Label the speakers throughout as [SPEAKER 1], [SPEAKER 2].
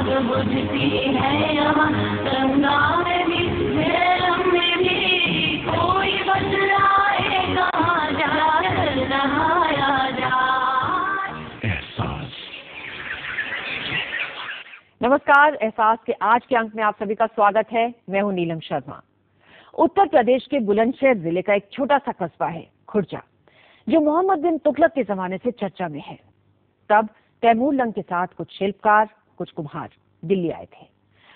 [SPEAKER 1] आग बुझती है यहाँ गंगा में भी झेलम में भी कोई बदलाए कहाँ जाए नहाया जाए।
[SPEAKER 2] एहसास।
[SPEAKER 3] नमस्कार, एहसास के आज के अंक में आप सभी का स्वागत है। मैं हूं नीलम शर्मा। उत्तर प्रदेश के बुलंदशहर जिले का एक छोटा सा कस्बा है खुर्जा, जो मोहम्मद बिन तुगलक के जमाने से चर्चा में है। तब तैमूर लंग के साथ कुछ शिल्पकार, कुछ कुम्हार दिल्ली आए थे।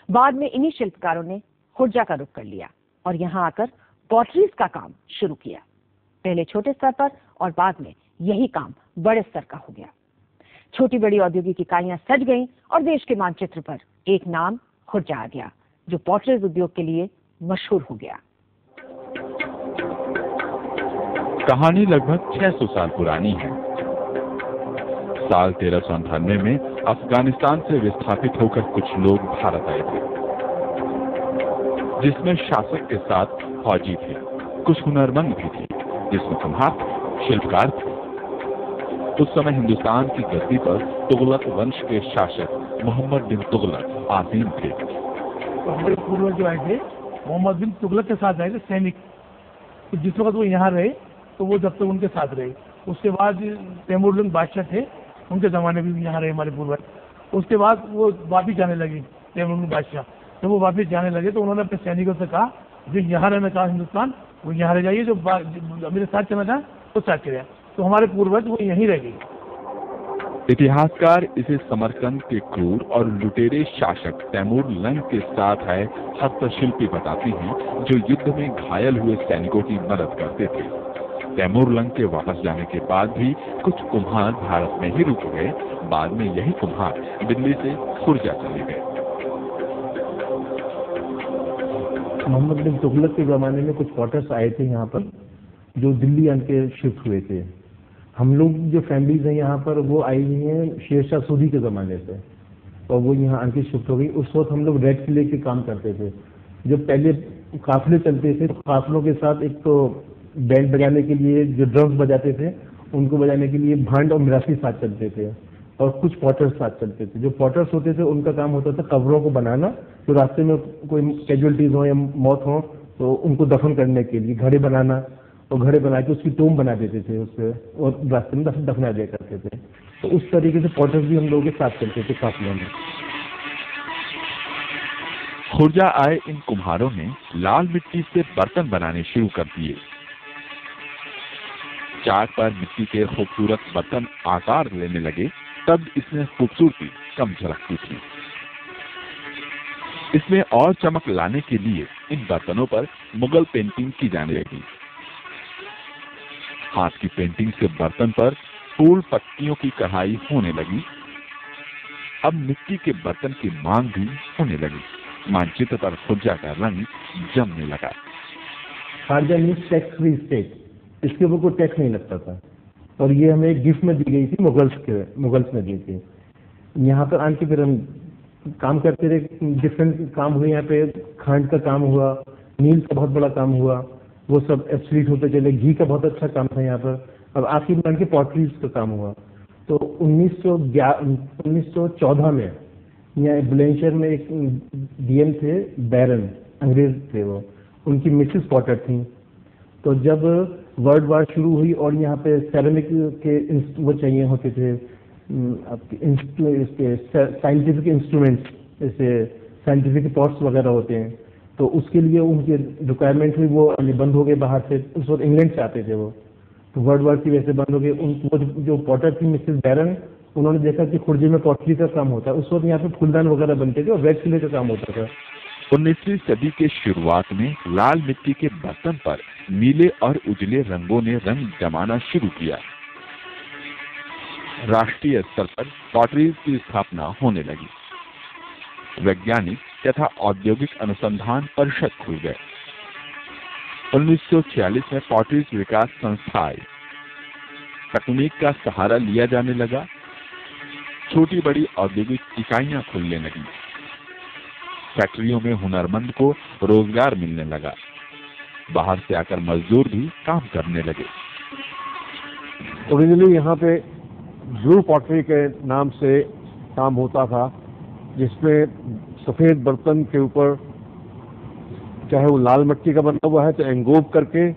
[SPEAKER 3] बाद में इन्हीं शिल्पकारों ने खुर्जा का रुख कर लिया और यहाँ आकर पॉटरीज का काम शुरू किया। पहले छोटे स्तर पर और बाद में यही काम बड़े स्तर का हो गया। छोटी बड़ी औद्योगिक इकाइयां सज गईं और देश के मानचित्र पर एक नाम खुर्जा आ गया, जो पॉटरीज उद्योग के लिए मशहूर हो गया।
[SPEAKER 2] कहानी लगभग 600 साल पुरानी है। साल 1398 में अफगानिस्तान से विस्थापित होकर कुछ लोग भारत आए थे, जिसमें शासक के साथ फौजी थे, कुछ हुनरमंद भी थे, जिसमें कुम्हार, शिल्पकार थे। उस समय हिंदुस्तान की गद्दी पर तुगलक वंश के शासक मोहम्मद बिन तुगलक आसीन थे।
[SPEAKER 4] तो हमारे पूर्वज जो आए थे मोहम्मद बिन तुगलक के साथ आए थे सैनिक। तो जिस वक्त वो यहाँ रहे तो वो जब तक उनके साथ रहे। उसके बाद तैमूर लंग बादशाह थे, उनके ज़माने में भी यहाँ रहे हमारे पूर्वज। उसके बाद वो वापिस जाने लगे तैमूर लंग बादशाह। जब वो वापिस जाने लगे तो उन्होंने अपने सैनिकों से कहा जो यहाँ रहना चाहे हिंदुस्तान वो यहाँ रह जाइए, जो मेरे साथ चलना चाहे वो साथ चले। तो हमारे पूर्वज वो यहीं रह गए।
[SPEAKER 2] इतिहासकार इसे समरकंद के क्रूर और लुटेरे शासक तैमूर लंग के साथ आए हस्तशिल्पी बताते हैं, जो युद्ध में घायल हुए सैनिकों की मदद करते थे। तैमूर लंग के वापस जाने के बाद भी कुछ कुम्हार भारत में ही रुक गए। बाद में यही कुम्हार दिल्ली से खुर्जा चले गए।
[SPEAKER 5] मोहम्मद बिन तुगलक के जमाने में कुछ पॉटर्स आए थे यहाँ पर, जो दिल्ली आके शिफ्ट हुए थे। हम लोग जो फैमिलीज हैं यहाँ पर वो आई हुई हैं शेरशाह सूरी के ज़माने से, और वो यहाँ आके शिफ्ट हो गई। उस वक्त हम लोग रेड किले के काम करते थे। जब पहले काफिले चलते थे तो काफिलों के साथ एक तो बैंड बजाने के लिए जो ड्रम्स बजाते थे उनको बजाने के लिए भांड और मिरासी साथ चलते थे, और कुछ पॉटर्स साथ चलते थे। जो पॉटर्स होते थे उनका काम होता था कब्रों को बनाना, तो रास्ते में कोई कैजुअलिटीज हो या मौत हो तो उनको दफन करने के लिए घड़े बनाना, और घड़े बना के उसकी टोम बना देते थे उससे, और रास्ते में दफना दिया करते थे। तो उस तरीके से पॉटर्स भी हम लोगों के साथ चलते थे काफिलों में।
[SPEAKER 2] खुर्जा आए इन कुम्हारों ने लाल मिट्टी से बर्तन बनाने शुरू कर दिए। चाक पर मिट्टी के खूबसूरत बर्तन आकार लेने लगे, तब इसमें खूबसूरती कम झलकती थी। इसमें और चमक लाने के लिए इन बर्तनों पर मुगल पेंटिंग की जाने लगी। हाथ की पेंटिंग से बर्तन पर फूल पत्तियों की कढ़ाई होने लगी। अब मिट्टी के बर्तन की मांग भी होने लगी। मानचित्र पर खुर्जा का रंग जमने लगा।
[SPEAKER 5] खारजा मीन्स टैक्स फ्री स्टेट, इसके ऊपर कोई टैक्स नहीं लगता था, और ये हमें गिफ्ट में दी गई थी, मुगल्स में दी थी। यहाँ पर आके फिर हम काम करते रहे, डिफरेंट काम हुए। यहाँ पे खांड का काम हुआ, नील का बहुत बड़ा काम हुआ, वो सब एब्सोल्यूट होते चले। घी का बहुत अच्छा काम था यहाँ पर। अब आखिर में आके पॉटरीज का काम हुआ। तो 1914 में यहाँ बुलंदशहर में एक डीएम थे, बैरन, अंग्रेज थे वो, उनकी मिसेस पॉटर थी। तो जब वर्ल्ड वार शुरू हुई और यहाँ पे सेरेमिक के वो चाहिए होते थे, आपके साइंटिफिक इंस्ट्रूमेंट्स, जैसे साइंटिफिक पॉट्स वगैरह होते हैं, तो उसके लिए उनकी रिक्वायरमेंट हुई। वो बंद हो गए बाहर से, उस वक्त इंग्लैंड से आते थे वो, तो वर्ल्ड वार की वजह से बंद हो गए। वो जो पॉटर थी मिसेस बैरन, उन्होंने देखा कि खुर्जे में पॉटरी का काम होता है। उस वक्त यहाँ पे फूलदान वगैरह बनते थे और रेड किले का काम होता था।
[SPEAKER 2] 19वीं सदी के शुरुआत में लाल मिट्टी के बर्तन पर नीले और उजले रंगों ने रंग जमाना शुरू किया। राष्ट्रीय स्तर पर पॉटरीज की स्थापना होने लगी। वैज्ञानिक तथा औद्योगिक अनुसंधान परिषद खुल गए। 1946 में पॉटरीज विकास संस्था आई। तकनीक का सहारा लिया जाने लगा। छोटी बड़ी औद्योगिक इकाइयां खुलने लगी। फैक्ट्रियों में हुनरमंद को रोजगार मिलने लगा। बाहर से आकर मजदूर भी काम करने लगे।
[SPEAKER 6] ओरिजिनली यहाँ पे ब्लू पॉटरी के नाम से काम होता था,
[SPEAKER 5] जिसमें सफेद बर्तन के ऊपर चाहे वो लाल मिट्टी का बना हुआ है तो एंगोब करके,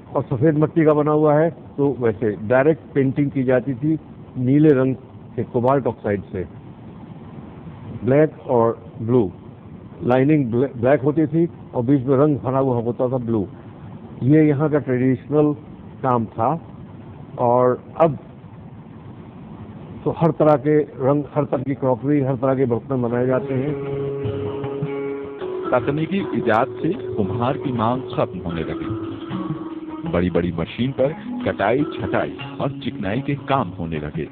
[SPEAKER 5] और सफेद मिट्टी का बना हुआ है तो वैसे डायरेक्ट पेंटिंग की जाती थी नीले रंग के कोबाल्ट ऑक्साइड से। ब्लैक और ब्लू, लाइनिंग ब्लैक होती थी और बीच में रंग भरा हुआ होता था ब्लू। ये यहाँ का ट्रेडिशनल काम था। और अब तो हर तरह के रंग, हर तरह की क्रॉकरी, हर तरह के बर्तन बनाए जाते हैं।
[SPEAKER 2] तकनीकी इजाद से कुम्हार की मांग खत्म होने लगी। बड़ी बड़ी मशीन पर कटाई, छटाई और चिकनाई के काम होने लगे।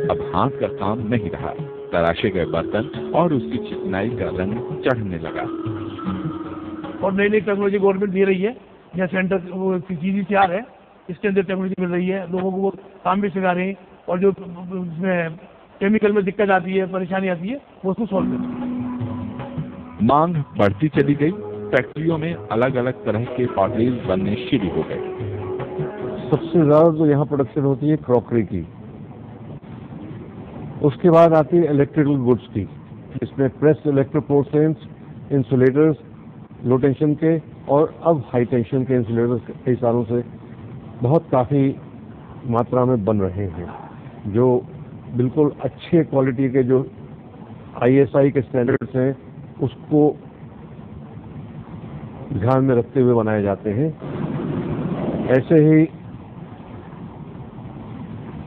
[SPEAKER 2] अब हाथ का काम नहीं रहा, तराशे गए बर्तन और उसकी चिकनाई का रंग चढ़ने लगा।
[SPEAKER 4] और नई नई टेक्नोलॉजी गवर्नमेंट दे रही है, यहाँ सेंटर CGCR है, इसके अंदर टेक्नोलॉजी मिल रही है, लोगों को वो काम भी सिखा रहे हैं। और जो उसमें केमिकल में दिक्कत आती है, परेशानी आती है, वो उसको सॉल्व करते हैं।
[SPEAKER 2] मांग बढ़ती चली गई। फैक्ट्रियों में अलग अलग तरह के पॉटरीज बनने शुरू हो गए।
[SPEAKER 5] सबसे ज्यादा तो यहाँ प्रोडक्शन होती है क्रॉकरी की, उसके बाद आती है इलेक्ट्रिकल गुड्स की, इसमें प्रेस इलेक्ट्रोपोर्सेंस, इंसुलेटर्स, लो टेंशन के और अब हाई टेंशन के इंसुलेटर्स कई सालों से बहुत काफ़ी मात्रा में बन रहे हैं, जो बिल्कुल अच्छे क्वालिटी के जो ISI के स्टैंडर्ड्स हैं उसको ध्यान में रखते हुए बनाए जाते हैं। ऐसे ही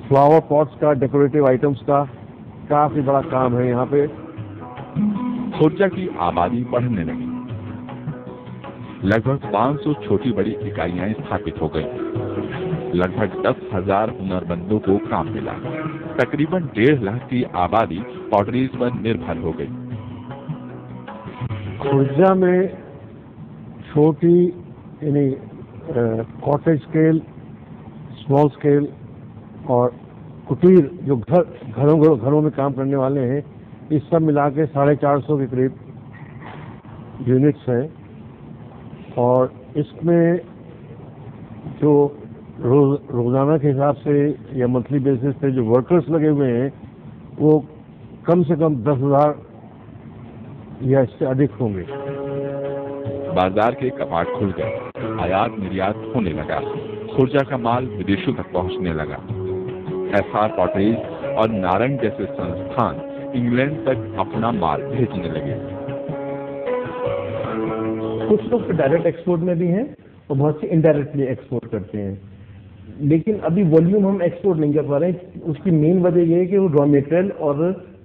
[SPEAKER 5] फ्लावर पॉट्स का, डेकोरेटिव आइटम्स का काफी बड़ा काम है यहाँ पे।
[SPEAKER 2] खुर्जा की आबादी बढ़ने लगी। लगभग 500 छोटी बड़ी इकाइयां स्थापित हो गई। लगभग 10,000 हुनरमंदों को काम मिला। तकरीबन 1.5 लाख की आबादी पॉटरीज पर निर्भर हो गई।
[SPEAKER 5] खुर्जा में छोटी यानी कॉटेज स्केल, स्मॉल स्केल और कुटीर जो घरों में काम करने वाले हैं, इस सब मिला के 450 के करीब यूनिट्स हैं। और इसमें जो रोजाना के हिसाब से या मंथली बेसिस पे जो वर्कर्स लगे हुए हैं वो कम से कम 10,000 या इससे अधिक होंगे।
[SPEAKER 2] बाजार के कपाट खुल गए, आयात निर्यात होने लगा। खुर्जा का माल विदेशों तक पहुंचने लगा। SR पॉटरीज और नारंग जैसे संस्थान इंग्लैंड तक अपना माल भेजने लगे।
[SPEAKER 5] कुछ लोग डायरेक्ट एक्सपोर्ट में भी हैं और बहुत से इनडायरेक्टली एक्सपोर्ट करते हैं, लेकिन अभी वॉल्यूम हम एक्सपोर्ट नहीं कर पा रहे हैं। उसकी मेन वजह यह है कि वो रॉ मटेरियल और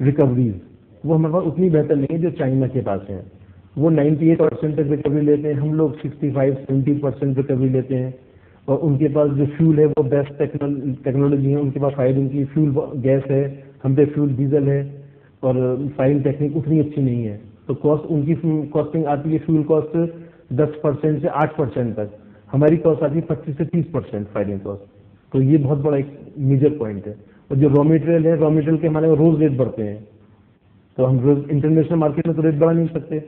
[SPEAKER 5] रिकवरीज वो हमारे पास उतनी बेहतर नहीं है जो चाइना के पास है। वो 98% तक रिकवरी लेते हैं, हम लोग 65-70% रिकवरी लेते हैं। और उनके पास जो फ्यूल है वो बेस्ट टेक्नोलॉजी है, उनके पास फायरिंग की फ्यूल गैस है, हम पे फ्यूल डीजल है और फायरिंग टेक्निक उतनी अच्छी नहीं है। तो कॉस्ट उनकी कॉस्टिंग आती है फ्यूल कॉस्ट 10% से 8% तक, हमारी कॉस्ट आती है 25 से 30% फायरिंग कॉस्ट। तो ये बहुत बड़ा एक मेजर पॉइंट है। और जो रॉ मटेरियल है, रॉ मटेरियल के हमारे रोज रेट बढ़ते हैं, तो हम रोज इंटरनेशनल मार्केट में तो रेट बढ़ा नहीं सकते,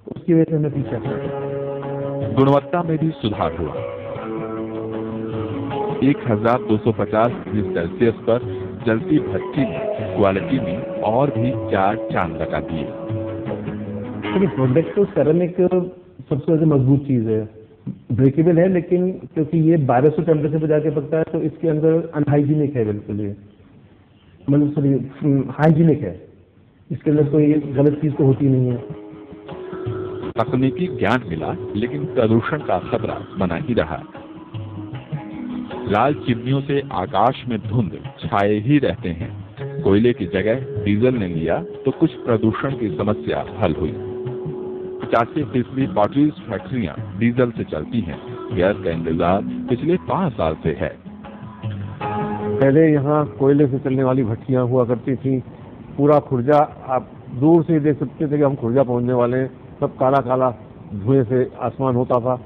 [SPEAKER 5] उसकी वजह से हमें पीछे हटना।
[SPEAKER 2] गुणवत्ता में भी सुधार हुआ। 1250 डिग्री सेल्सियस पर जलती भट्टी में क्वालिटी में और भी 4 चांद लगा दिए।
[SPEAKER 5] प्रोडक्ट तो सेरेमिक सबसे ज्यादा मजबूत चीज है, ब्रेकेबल है, लेकिन क्योंकि ये 1200 टेम्परेचर पर जाके पकता है तो इसके अंदर अनहाइजीनिक है, बिल्कुल ये मतलब सॉरी हाइजीनिक है, इसके अंदर कोई गलत चीज तो होती नहीं है।
[SPEAKER 2] तकनीकी ज्ञान मिला, लेकिन प्रदूषण का खतरा बना ही रहा। लाल चिमनियों से आकाश में धुंध छाए ही रहते हैं। कोयले की जगह डीजल ने लिया तो कुछ प्रदूषण की समस्या हल हुई। 85% पॉटरीज फैक्ट्रियां डीजल से चलती हैं। गैस का इंतजार पिछले 5 साल से है।
[SPEAKER 5] पहले यहाँ कोयले से चलने वाली भट्टियां हुआ करती थी। पूरा खुर्जा आप दूर से देख सकते थे कि हम खुर्जा पहुंचने वाले हैं, सब काला काला धुएं से आसमान होता था।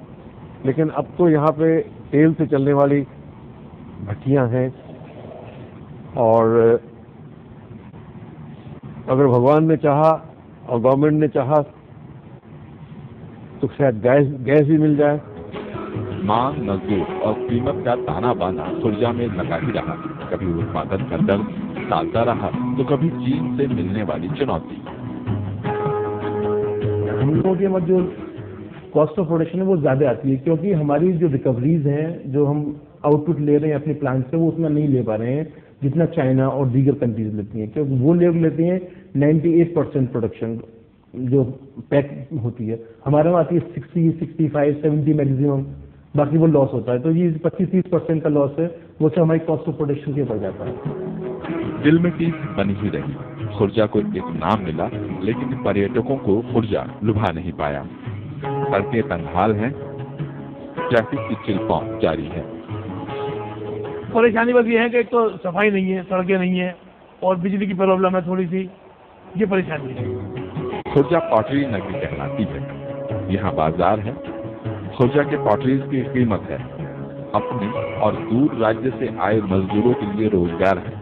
[SPEAKER 5] लेकिन अब तो यहाँ पे तेल से चलने वाली भट्टियां हैं और अगर भगवान ने चाहा और गवर्नमेंट ने चाहा तो शायद गैस भी मिल जाए।
[SPEAKER 2] मांग मजबूत और कीमत का ताना बाना खुर्जा में लगा ही रहा। कभी उत्पादन का दर, टालता रहा तो कभी चीन से मिलने वाली चुनौती।
[SPEAKER 5] हम लोगों के मत जो कॉस्ट ऑफ प्रोडक्शन है वो ज्यादा आती है, क्योंकि हमारी जो रिकवरीज हैं, जो हम आउटपुट ले रहे हैं अपने प्लांट से, वो उतना नहीं ले पा रहे हैं जितना चाइना और दीगर कंट्रीज लेती हैं, क्योंकि वो लोग लेते हैं 98% प्रोडक्शन जो पैक होती है, हमारे वहाँ आती है 60, 65, 70 मैक्सिमम, बाकी वो लॉस होता है। तो ये 25-30% का लॉस है, वो सब हमारी कॉस्ट ऑफ प्रोडक्शन के बढ़ जाता है।
[SPEAKER 2] दिल में टीस बनी ही रही। खुर्जा को एक नाम मिला, लेकिन पर्यटकों को खुर्जा लुभा नहीं पाया। सड़कें तंगहाल हैं, ट्रैफिक की चिलपॉम जारी है।
[SPEAKER 4] परेशानी बस ये है कि एक तो सफाई नहीं है, सड़कें नहीं है और बिजली की प्रॉब्लम है थोड़ी सी, ये परेशानी है।
[SPEAKER 2] खुर्जा पॉटरी नगरी कहलाती है। यहाँ बाजार है। खुर्जा के पॉटरीज की कीमत है। अपने और दूर राज्य से आए मजदूरों के लिए रोजगार है।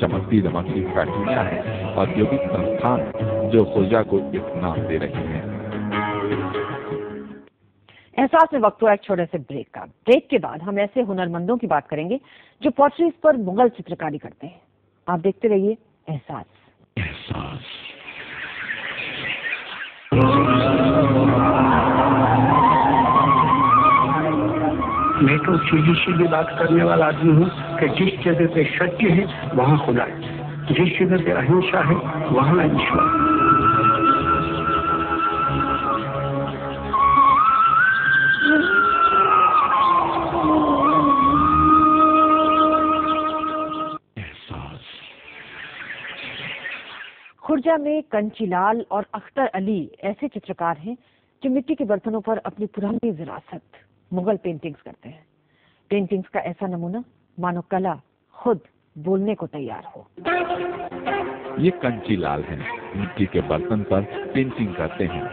[SPEAKER 2] चमकती दमकती फैक्ट्रियां हैं, औद्योगिक संस्थान जो खुर्जा को एक नाम दे रहे हैं।
[SPEAKER 3] एहसास में वक्त हुआ एक छोटे से ब्रेक का। ब्रेक के बाद हम ऐसे हुनरमंदों की बात करेंगे जो पॉटरीज पर मुगल चित्रकारी करते हैं। आप देखते रहिए एहसास।
[SPEAKER 6] मैं तो सीधी सीधी बात करने वाला आदमी हूँ कि जिस जगह पे सत्य है वहाँ खुदा है, जिस जगह पे अहिंसा है वहाँ ईश्वर।
[SPEAKER 3] खुर्जा में कंचीलाल और अख्तर अली ऐसे चित्रकार हैं जो मिट्टी के बर्तनों पर अपनी पुरानी विरासत मुगल पेंटिंग्स करते हैं। पेंटिंग्स का ऐसा नमूना मानो कला खुद बोलने को तैयार हो।
[SPEAKER 2] ये कंचीलाल हैं, मिट्टी के बर्तन पर पेंटिंग करते हैं।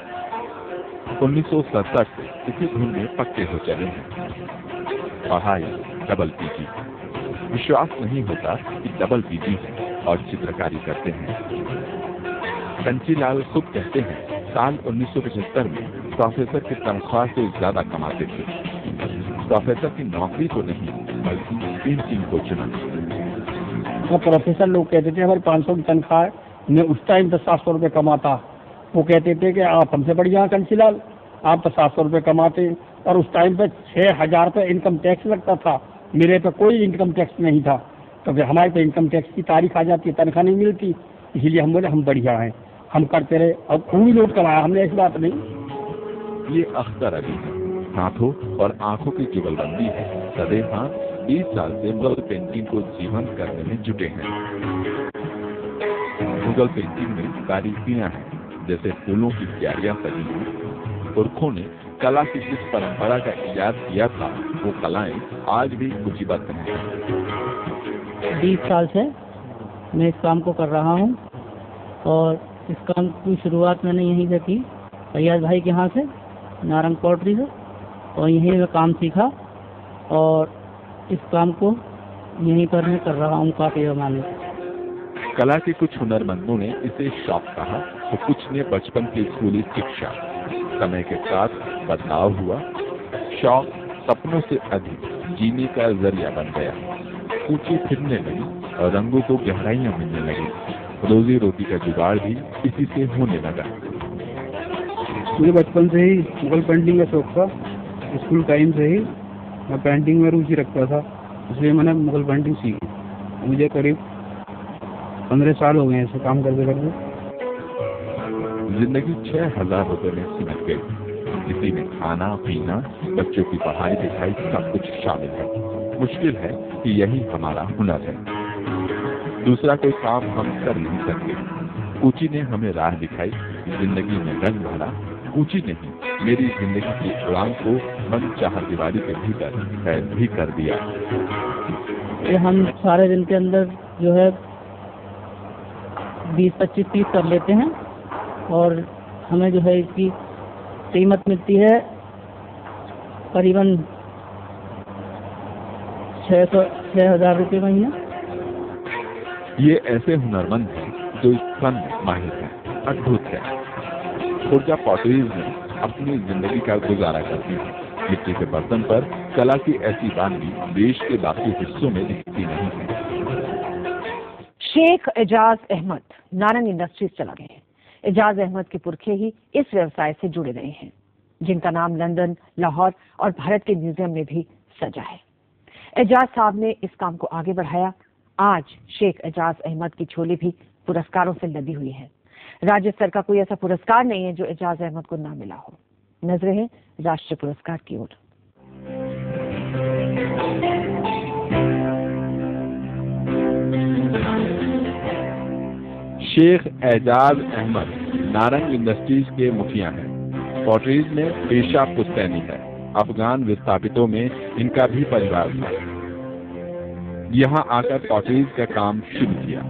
[SPEAKER 2] 1967 से इसी धुन में पक्के हो चले हैं। पढ़ाई डबल पीजी। विश्वास नहीं होता कि डबल पीजी है और चित्रकारी करते हैं। कंचीलाल खुद कहते हैं साल 1975 में प्रोफेसर की तनख्वाह से ज्यादा कमाते थे। प्रोफेसर की नौकरी को नहीं बल्कि पेंटिंग को चुना।
[SPEAKER 7] वो प्रोफेसर लोग कहते थे हमारे 500 की तनख्वाह, मैं उस टाइम तो 700 रुपये कमाता। वो कहते थे कि आप हमसे बढ़िया कंचीलाल, आप तो 700 रुपये कमाते, और उस टाइम पे 6000 रुपये इनकम टैक्स लगता था, मेरे पे कोई इनकम टैक्स नहीं था। तो फिर हमारे पे इनकम टैक्स की तारीख आ जाती है, तनख्वाह नहीं मिलती, इसीलिए हम बोले हम बढ़िया हैं, हम करते रहे और खूब लोग कमाया हमने, ऐसी बात नहीं।
[SPEAKER 2] ये अख्तर अली है। हाथों और आंखों की जुगलबंदी है। सदे हाथ 20 साल से मुगल पेंटिंग को जीवंत करने में जुटे हैं। मुगल पेंटिंग में बारीकियां हैं, जैसे फूलों की क्यारियां सजी हैं। पुरखों ने कला की जिस परंपरा का इजाद किया था, वो कलाएं आज भी सूचीबद्ध हैं।
[SPEAKER 7] 20 साल से मैं इस काम को कर रहा हूँ और इस काम की शुरुआत मैंने यहीं से की, फैयाज भाई के यहाँ से, नारंग पॉटरी से, और यहीं मैं काम सीखा और इस काम को यहीं पर मैं कर रहा हूँ काफी जमाने।
[SPEAKER 2] कला के कुछ हुनरमंदों ने इसे शौक कहा तो कुछ ने बचपन की स्कूली शिक्षा। समय के साथ बदलाव हुआ। शौक सपनों से अधिक जीने का जरिया बन गया। ऊंची फिरने लगी और रंगों को गहराइयां मिलने लगी। रोजी रोटी का जुगाड़ भी इसी से होने लगा।
[SPEAKER 7] मुझे बचपन से ही मुगल पेंटिंग का शौक था। स्कूल टाइम से ही मैं पेंटिंग में रुचि रखता था, इसलिए मैंने मुगल पेंटिंग सीखी। मुझे करीब 15 साल हो गए ऐसे काम करते करते।
[SPEAKER 2] जिंदगी 6000 रुपए में सिमट गई। इसी में खाना पीना, बच्चों की पढ़ाई लिखाई सब कुछ शामिल है। मुश्किल है कि यही हमारा हुनर है। दूसरा कोई काम हम कर नहीं सकते। कूची ने हमें राह दिखाई, जिंदगी में रंग भरा। कूची नहीं, मेरी जिंदगी की उड़ान को मन चाह दीवारी के भीतर कैद भी कर दिया।
[SPEAKER 7] ये हम सारे दिन के अंदर जो है 20, 25, 30 कर लेते हैं और हमें जो है इसकी कीमत मिलती है करीबन 6,000 रुपये महीना।
[SPEAKER 2] ये ऐसे हुनरमंद हैं जो इस फन में माहिर हैं। अद्भुत है। खुर्जा पॉटरीज में अपनी जिंदगी का गुजारा करती है। मिट्टी के बर्तन पर कला की ऐसी बानगी देश के बाकी हिस्सों में दिखती नहीं है।
[SPEAKER 3] शेख एजाज अहमद नारंग इंडस्ट्रीज चला गए हैं। एजाज अहमद के पुरखे ही इस व्यवसाय से जुड़े रहे हैं, जिनका नाम लंदन, लाहौर और भारत के म्यूजियम में भी सजा है। एजाज साहब ने इस काम को आगे बढ़ाया। आज शेख एजाज अहमद की झोली भी पुरस्कारों से लदी हुई है। राज्य स्तर का कोई ऐसा पुरस्कार नहीं है जो एजाज अहमद को ना मिला हो। नजरें हैं राष्ट्रीय पुरस्कार की ओर।
[SPEAKER 2] शेख एजाज अहमद नारंग इंडस्ट्रीज के मुखिया हैं। पॉटरीज में पेशा पुश्तैनी है। अफगान विस्थापितों में इनका भी परिवार था। यहाँ आकर पॉटरीज का काम शुरू किया।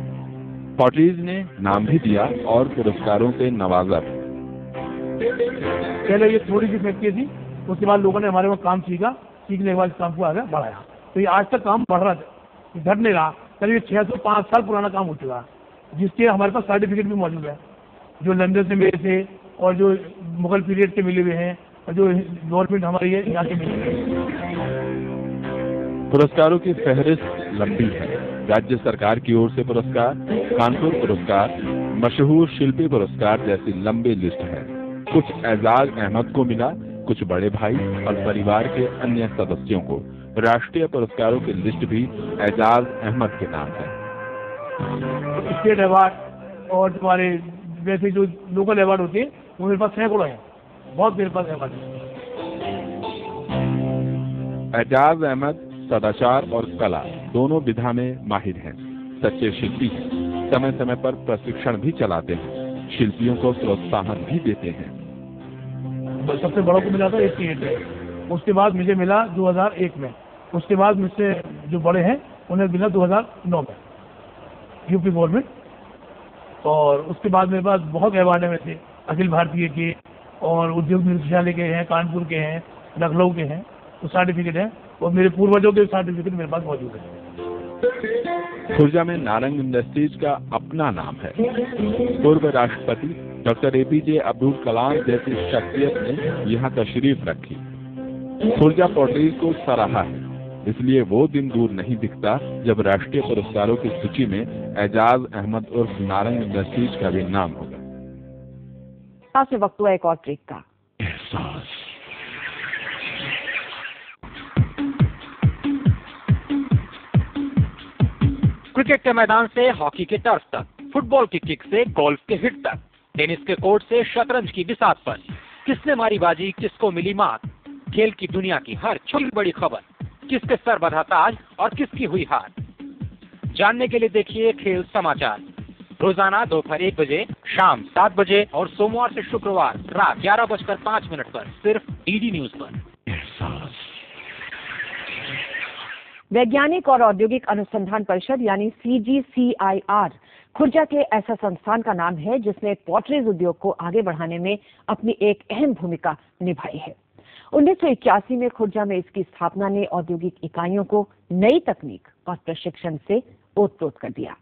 [SPEAKER 2] पॉटरीज ने नाम भी दिया और पुरस्कारों से नवाजा भी।
[SPEAKER 4] पहले ये थोड़ी सी फैक्ट्री थी, उसके बाद लोगों ने हमारे वहाँ काम सीखा, सीखने के बाद इस काम को आगे बढ़ाया। तो ये आज तक काम बढ़ रहा था, घट नहीं रहा। करीब 605 साल पुराना काम हो चुका है, जिसके हमारे पास सर्टिफिकेट भी मौजूद है, जो लंदन से मिले थे और जो मुगल पीरियड के मिले हुए हैं और जो गवर्नमेंट हमारी है यहाँ के मिले हुए हैं।
[SPEAKER 2] पुरस्कारों की फहरिस्त लंबी है। राज्य सरकार की ओर से पुरस्कार, कानपुर पुरस्कार, मशहूर शिल्पी पुरस्कार जैसी लंबी लिस्ट है। कुछ एजाज अहमद को मिला, कुछ बड़े भाई और परिवार के अन्य सदस्यों को। राष्ट्रीय पुरस्कारों की लिस्ट भी एजाज अहमद के नाम है।
[SPEAKER 4] स्टेट अवार्ड और तुम्हारे वैसे जो लोकल अवार्ड होते हैं वो मेरे पास सैकड़ों हैं, बहुत मेरे पास अवार्ड है।
[SPEAKER 2] एजाज अहमद सदाचार और कला दोनों विधा में माहिर हैं। सच्चे शिल्पी हैं। समय समय पर प्रशिक्षण भी चलाते हैं। शिल्पियों को प्रोत्साहन भी देते हैं।
[SPEAKER 4] सबसे बड़ा को मिला था 88 में, उसके बाद मुझे मिला 2001 में, उसके बाद मुझसे जो बड़े हैं उन्हें मिला 2009 में यूपी गवर्नमेंट। और उसके बाद मेरे पास बहुत अवार्ड है वैसे, अखिल भारतीय के और उद्योग निदेशालय के हैं, कानपुर के हैं, लखनऊ के हैं, तो सर्टिफिकेट है और मेरे पूर्वजों के सर्टिफिकेट मेरे पास मौजूद है।
[SPEAKER 2] खुर्जा में नारंग इंडस्ट्रीज का अपना नाम है। पूर्व राष्ट्रपति डॉक्टर APJ अब्दुल कलाम जैसी शख्सियत ने यहाँ तशरीफ रखी। खुर्जा पॉटरीज को सराहा है, इसलिए वो दिन दूर नहीं दिखता जब राष्ट्रीय पुरस्कारों की सूची में एजाज अहमद उर्फ नारंग इंडस्ट्रीज का भी नाम होगा।
[SPEAKER 3] पास में वक्त हुआ एक और ब्रेक का।
[SPEAKER 8] क्रिकेट के मैदान से हॉकी के टर्फ तक, फुटबॉल की किक से गोल्फ के हिट तक, टेनिस के कोर्ट से शतरंज की बिसात पर, किसने मारी बाजी, किसको मिली मात, खेल की दुनिया की हर छोटी बड़ी खबर, किसके सर बंधा ताज और किसकी हुई हार। जानने के लिए देखिए खेल समाचार रोजाना दोपहर 1 बजे, शाम 7 बजे और सोमवार से शुक्रवार रात 11:05 पर सिर्फ DD न्यूज पर।
[SPEAKER 3] वैज्ञानिक और औद्योगिक अनुसंधान परिषद यानी CGCIR खुर्जा के ऐसा संस्थान का नाम है जिसने पॉटरीज उद्योग को आगे बढ़ाने में अपनी एक अहम भूमिका निभाई है। 1981 में खुर्जा में इसकी स्थापना ने औद्योगिक इकाइयों को नई तकनीक और प्रशिक्षण से ओतप्रोत कर दिया।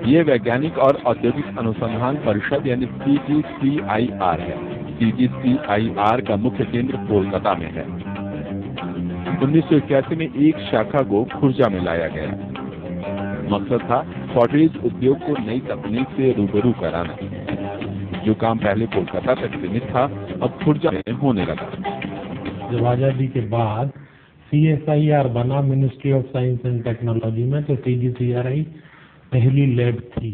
[SPEAKER 2] ये वैज्ञानिक और औद्योगिक अनुसंधान परिषद यानी CGCIR है। CGCIR का मुख्य केंद्र कोलकाता में है। 1981 में एक शाखा को खुर्जा में लाया गया। मकसद था पॉटरीज उद्योग को नई तकनीक से रूबरू कराना। जो काम पहले कोलकाता तक सीमित था अब खुर्जा में होने लगा।
[SPEAKER 5] जब आजादी के बाद CSIR बना, ministry of science and technology में, तो CGCRI पहली लैब थी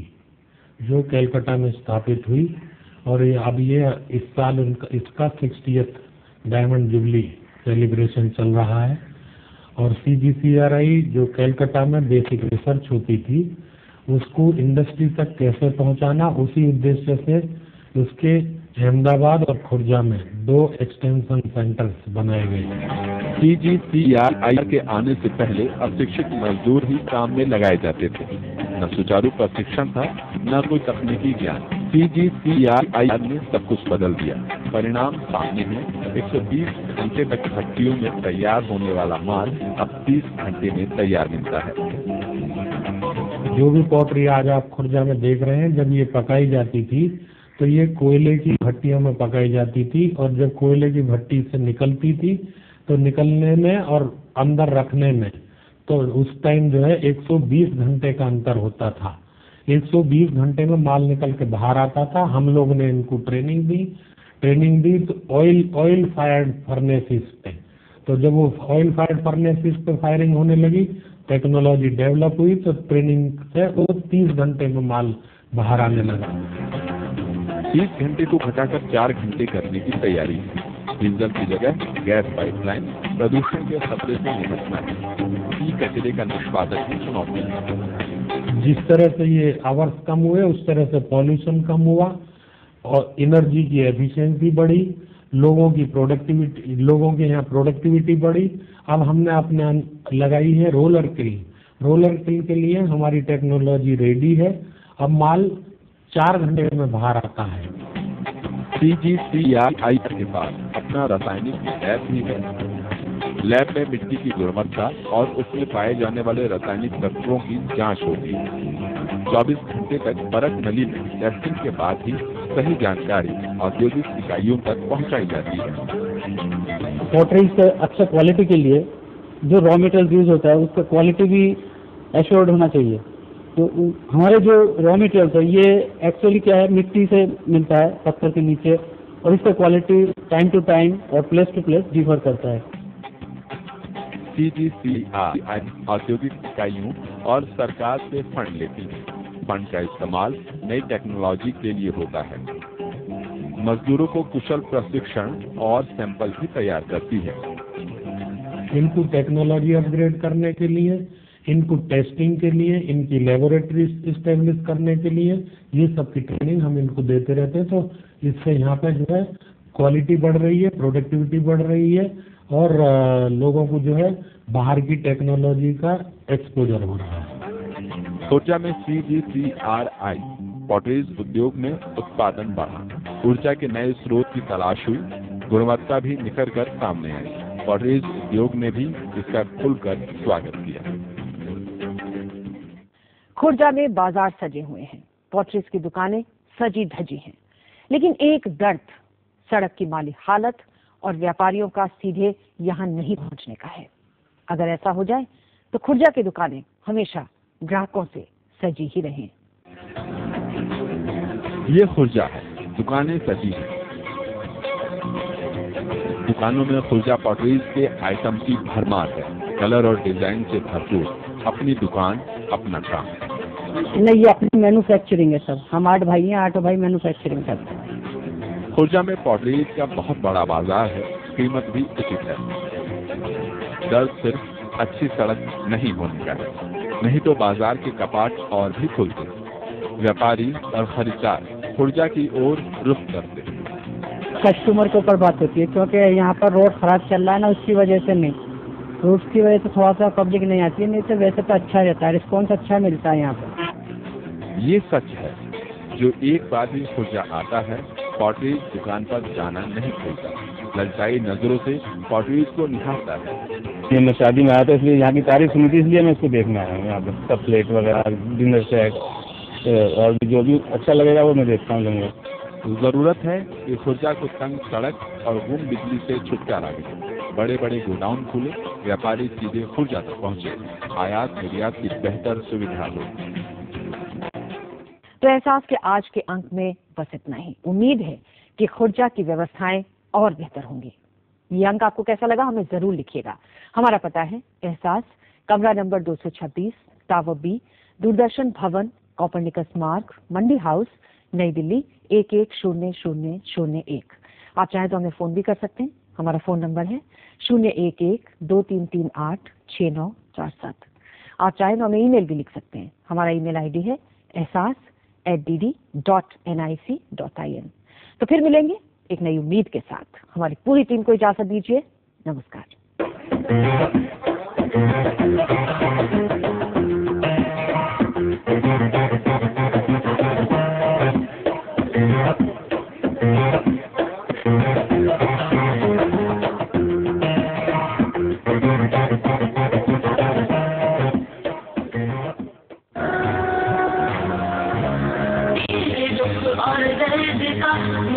[SPEAKER 5] जो कलकत्ता में स्थापित हुई। और अब ये इस साल इसका 60th डायमंड जुबली सेलिब्रेशन चल रहा है। और CGCRI जो कलकत्ता में बेसिक रिसर्च होती थी उसको इंडस्ट्री तक कैसे पहुंचाना, उसी उद्देश्य से उसके अहमदाबाद और खुर्जा में 2 एक्सटेंशन सेंटर्स बनाए गए।
[SPEAKER 2] CGCRI के आने से पहले अशिक्षित मजदूर ही काम में लगाए जाते थे। न सुचारू प्रशिक्षण था, न कोई तकनीकी ज्ञान। CGCRI ने सब कुछ बदल दिया। परिणाम सामने है। 120 घंटे तक भट्टियों में तैयार होने वाला माल अब 30 घंटे में तैयार मिलता है।
[SPEAKER 5] जो भी पॉटरी आज आप खुर्जा में देख रहे हैं, जब ये पकाई जाती थी तो ये कोयले की भट्टियों में पकाई जाती थी। और जब कोयले की भट्टी से निकलती थी तो निकलने में और अंदर रखने में तो उस टाइम जो है 120 घंटे का अंतर होता था। 120 घंटे में माल निकल के बाहर आता था। हम लोग ने इनको ट्रेनिंग दी तो ऑयल फायर्ड फर्नेसिस पे। तो जब वो ऑयल फायर्ड फर्नेसिस पे फायरिंग होने लगी, टेक्नोलॉजी डेवलप हुई, तो ट्रेनिंग से वो 30 घंटे में माल बाहर आने लगा।
[SPEAKER 2] 30 घंटे को घटाकर 4 घंटे करने की तैयारी है। डीजल की जगह गैस पाइपलाइन, प्रदूषण के खतरे से निपटना है। ई कचरे का निष्पादन की चुनौती है।
[SPEAKER 5] जिस तरह से ये आवर्स कम हुए, उस तरह से पॉल्यूशन कम हुआ और एनर्जी की एफिशिएंसी बढ़ी, लोगों की यहाँ प्रोडक्टिविटी बढ़ी। अब हमने अपने लगाई है रोलर किल के लिए हमारी टेक्नोलॉजी रेडी है। अब माल 4 घंटे में बाहर आता है।
[SPEAKER 2] CGCRI के पास अपना रासायनिक लैब भी है। लैब में मिट्टी की गुणवत्ता और उसमें पाए जाने वाले रासायनिक तत्वों की जांच होती है। 24 घंटे तक परख नली में टेस्टिंग के बाद ही सही जानकारी औद्योगिक इकाइयों तक पहुंचाई जाती है।
[SPEAKER 7] पॉटरीज के अच्छा क्वालिटी के लिए जो रॉ मटेरियल यूज होता है उसका क्वालिटी भी एश्योर्ड होना चाहिए। तो हमारे जो रॉ मटेरियल है ये एक्चुअली क्या है, मिट्टी से मिलता है पत्थर के नीचे, और इसका क्वालिटी टाइम टू टाइम और प्लेस टू प्लेस डिफर करता है।
[SPEAKER 2] CGCRI औद्योगिक इकाइयों और सरकार से फंड लेती है। फंड का इस्तेमाल नई टेक्नोलॉजी के लिए होता है। मजदूरों को कुशल प्रशिक्षण और सैंपल भी तैयार करती है।
[SPEAKER 5] इनको टेक्नोलॉजी अपग्रेड करने के लिए, इनको टेस्टिंग के लिए, इनकी लेबोरेटरी इस्टेब्लिश करने के लिए, ये सब की ट्रेनिंग हम इनको देते रहते हैं। तो इससे यहाँ पे जो है क्वालिटी बढ़ रही है, प्रोडक्टिविटी बढ़ रही है और लोगों को जो है बाहर की टेक्नोलॉजी का एक्सपोजर हो रहा है।
[SPEAKER 2] खुर्जा में CGCRI पॉटरीज उद्योग में उत्पादन बढ़ा, ऊर्जा के नए स्रोत की तलाश हुई, गुणवत्ता भी निखर कर सामने आई। पॉटरीज उद्योग ने भी इसका खुलकर स्वागत किया।
[SPEAKER 3] खुर्जा में बाजार सजे हुए हैं, पॉटरीज की दुकानें सजी धजी हैं, लेकिन एक दर्द सड़क की माली हालत और व्यापारियों का सीधे यहाँ नहीं पहुंचने का है। अगर ऐसा हो जाए तो खुर्जा की दुकानें हमेशा ग्राहकों से सजी ही रहें।
[SPEAKER 2] ये खुर्जा है, दुकानें सजी हैं। दुकानों में खुर्जा पॉटरीज के आइटम की भरमार है, कलर और डिजाइन से भरपूर। अपनी दुकान अपना काम।
[SPEAKER 7] नहीं, ये अपनी मैन्युफैक्चरिंग है सर। हम 8 भाई हैं, 8 भाई मैन्युफैक्चरिंग करते हैं।
[SPEAKER 2] खुर्जा में पॉटरीज का बहुत बड़ा बाजार है, कीमत भी उचित है। दर्द सिर्फ अच्छी सड़क नहीं होने का है, नहीं तो बाजार के कपाट और भी खुलते, व्यापारी और खरीदार खुर्जा की ओर रुख करते।
[SPEAKER 7] कस्टमर के ऊपर बात होती है, क्योंकि यहाँ पर रोड खराब चल रहा है ना, उसकी वजह से नहीं, रोड की वजह से थोड़ा सा पब्लिक नहीं आती है, नहीं तो वैसे तो अच्छा रहता है, रिस्पॉन्स अच्छा मिलता है यहाँ पर। ये
[SPEAKER 2] सच है, जो एक बार भी खुर्जा आता है पॉटरीज दुकान पर जाना नहीं भूलता, ललचाई नजरों से पॉटरीज को निहारता है।
[SPEAKER 9] ये मैं शादी में आया था, इसलिए यहाँ की तारीफ सुनी थी, इसलिए मैं इसको देखने आया हूँ। यहाँ पर सब प्लेट वगैरह, डिनर सेट और जो भी अच्छा लगेगा वो मैं देखता हूँ लूँगा।
[SPEAKER 2] जरूरत है कि खुर्जा को तंग सड़क और गुम बिजली से छुटकारा मिले, बड़े बड़े गोडाउन खुले, व्यापारी सीधे खुर्जा तक पहुँचे, आयात निर्यात की बेहतर सुविधा हो।
[SPEAKER 3] तो एहसास के आज के अंक में बस इतना ही। उम्मीद है कि खुर्जा की व्यवस्थाएं और बेहतर होंगी। ये अंक आपको कैसा लगा हमें जरूर लिखिएगा। हमारा पता है एहसास, कमरा नंबर 226, टावर बी, दूरदर्शन भवन, कोपरनिकस मार्ग, मंडी हाउस, नई दिल्ली 110001। आप चाहें तो हमें फोन भी कर सकते हैं। हमारा फोन नंबर है 011-2338-6947। आप चाहें तो हमें ईमेल भी लिख सकते हैं। हमारा ईमेल आईडी है ehsaas@dd.nic.in। तो फिर मिलेंगे एक नई उम्मीद के साथ। हमारी पूरी टीम को इजाजत दीजिए। नमस्कार।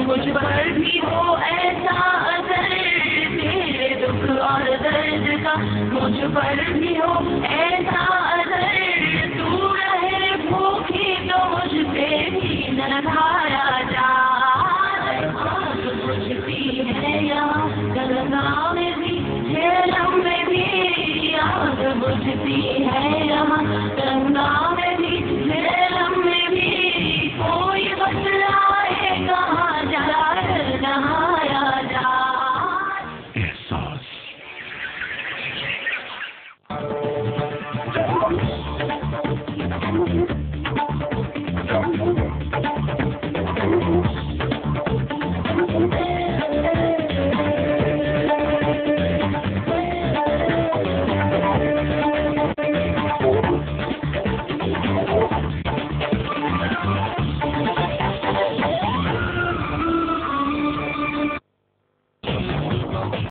[SPEAKER 1] मुझ पर भी हो ऐसा असर, तेरे दुख और दर्द का मुझ पर भी हो मुझ पे भी न धारा जा, आग बुझती है यहाँ गंगा में भी, झेलम में भी आग बुझती है